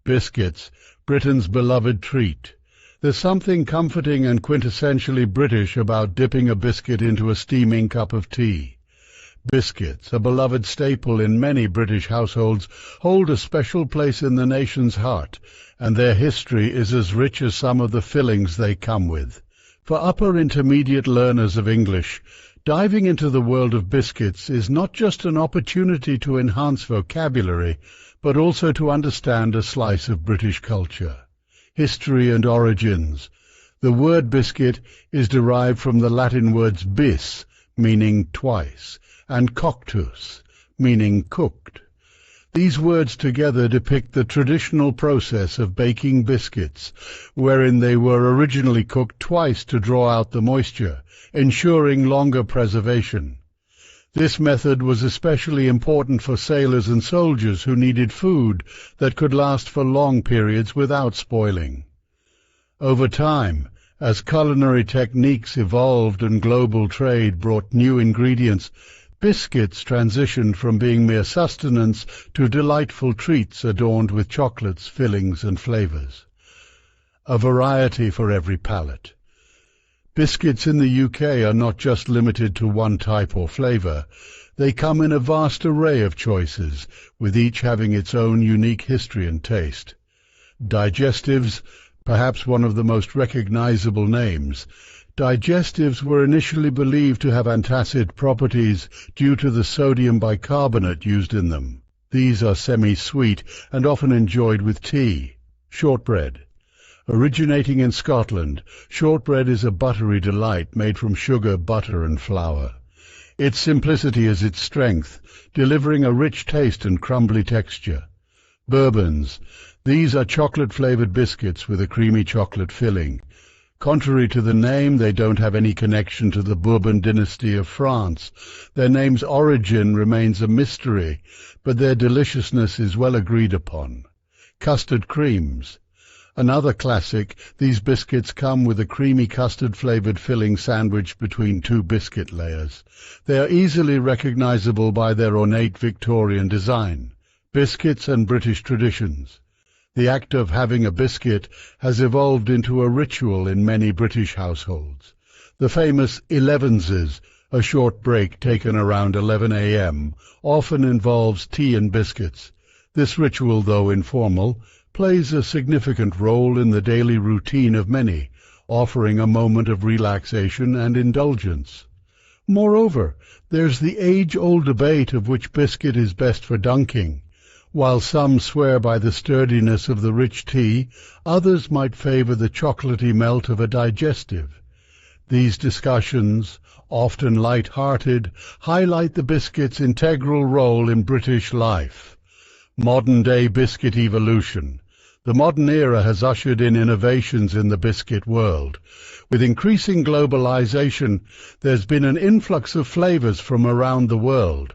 Biscuits, Britain's beloved treat. There's something comforting and quintessentially British about dipping a biscuit into a steaming cup of tea. Biscuits, a beloved staple in many British households, hold a special place in the nation's heart, and their history is as rich as some of the fillings they come with. For upper intermediate learners of English, diving into the world of biscuits is not just an opportunity to enhance vocabulary, but also to understand a slice of British culture. History and origins. The word biscuit is derived from the Latin words bis, meaning twice, and coctus, meaning cooked. These words together depict the traditional process of baking biscuits, wherein they were originally cooked twice to draw out the moisture, ensuring longer preservation. This method was especially important for sailors and soldiers who needed food that could last for long periods without spoiling. Over time, as culinary techniques evolved and global trade brought new ingredients, biscuits transitioned from being mere sustenance to delightful treats adorned with chocolates, fillings, and flavors. A variety for every palate. Biscuits in the UK are not just limited to one type or flavor. They come in a vast array of choices, with each having its own unique history and taste. Digestives, perhaps one of the most recognizable names. Digestives were initially believed to have antacid properties due to the sodium bicarbonate used in them. These are semi-sweet and often enjoyed with tea. Shortbread. Originating in Scotland, shortbread is a buttery delight made from sugar, butter, and flour. Its simplicity is its strength, delivering a rich taste and crumbly texture. Bourbons. These are chocolate-flavored biscuits with a creamy chocolate filling. Contrary to the name, they don't have any connection to the Bourbon dynasty of France. Their name's origin remains a mystery, but their deliciousness is well agreed upon. Custard creams. Another classic, these biscuits come with a creamy custard-flavored filling sandwiched between two biscuit layers. They are easily recognizable by their ornate Victorian design. Biscuits and British traditions. The act of having a biscuit has evolved into a ritual in many British households. The famous 11s, a short break taken around 11 a.m., often involves tea and biscuits. This ritual, though informal, plays a significant role in the daily routine of many, offering a moment of relaxation and indulgence. Moreover, there's the age-old debate of which biscuit is best for dunking. While some swear by the sturdiness of the rich tea, others might favor the chocolatey melt of a digestive. These discussions, often light-hearted, highlight the biscuit's integral role in British life. Modern-day biscuit evolution. The modern era has ushered in innovations in the biscuit world. With increasing globalization, there's been an influx of flavors from around the world.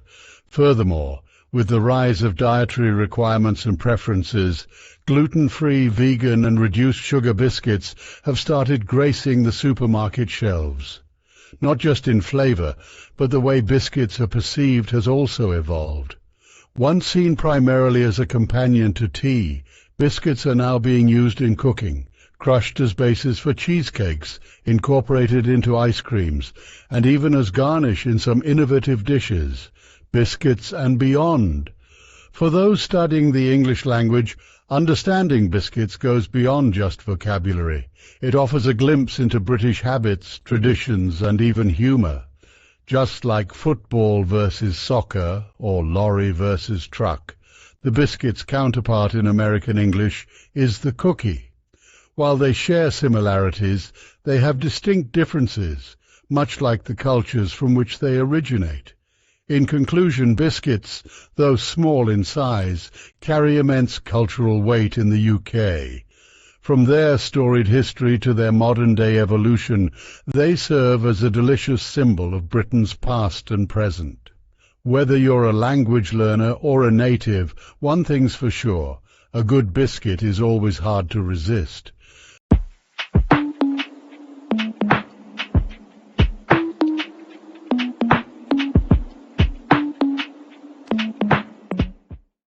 Furthermore, with the rise of dietary requirements and preferences, gluten-free, vegan, and reduced sugar biscuits have started gracing the supermarket shelves. Not just in flavor, but the way biscuits are perceived has also evolved. Once seen primarily as a companion to tea, biscuits are now being used in cooking, crushed as bases for cheesecakes, incorporated into ice creams, and even as garnish in some innovative dishes. Biscuits and beyond. For those studying the English language, understanding biscuits goes beyond just vocabulary. It offers a glimpse into British habits, traditions, and even humour. Just like football versus soccer, or lorry versus truck, the biscuit's counterpart in American English is the cookie. While they share similarities, they have distinct differences, much like the cultures from which they originate. In conclusion, biscuits, though small in size, carry immense cultural weight in the UK. From their storied history to their modern-day evolution, they serve as a delicious symbol of Britain's past and present. Whether you're a language learner or a native, one thing's for sure, a good biscuit is always hard to resist.